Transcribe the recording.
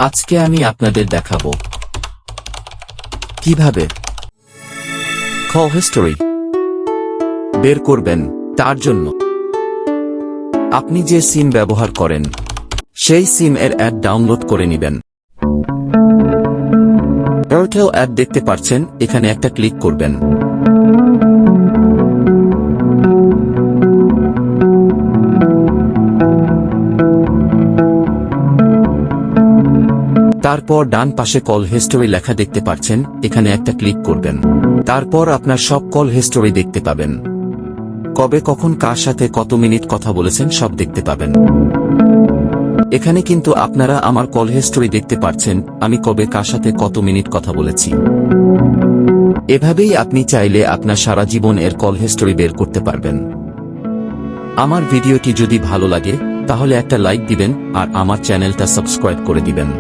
আজকে আমি আপনাদের দেখাবো কিভাবে কল হিস্টোরি বের করবেন। তার জন্য আপনি যে সিম ব্যবহার করেন সেই সিম এর অ্যাড ডাউনলোড করে নেবেন। এয়ারটেল অ্যাড দেখতে পাচ্ছেন, এখানে একটা ক্লিক করবেন। তারপর ডান পাশে কল হিস্টোরি লেখা দেখতে পাচ্ছেন, এখানে একটা ক্লিক করবেন। তারপর আপনার সব কল হিস্টোরি দেখতে পাবেন। কবে কখন কার সাথে কত মিনিট কথা বলেছেন সব দেখতে পাবেন। এখানে কিন্তু আপনারা আমার কল হিস্টোরি দেখতে পাচ্ছেন, আমি কবে কার সাথে কত মিনিট কথা বলেছি। এভাবেই আপনি চাইলে আপনার সারা জীবন এর কল হিস্টোরি বের করতে পারবেন। আমার ভিডিওটি যদি ভালো লাগে তাহলে একটা লাইক দিবেন আর আমার চ্যানেলটা সাবস্ক্রাইব করে দিবেন।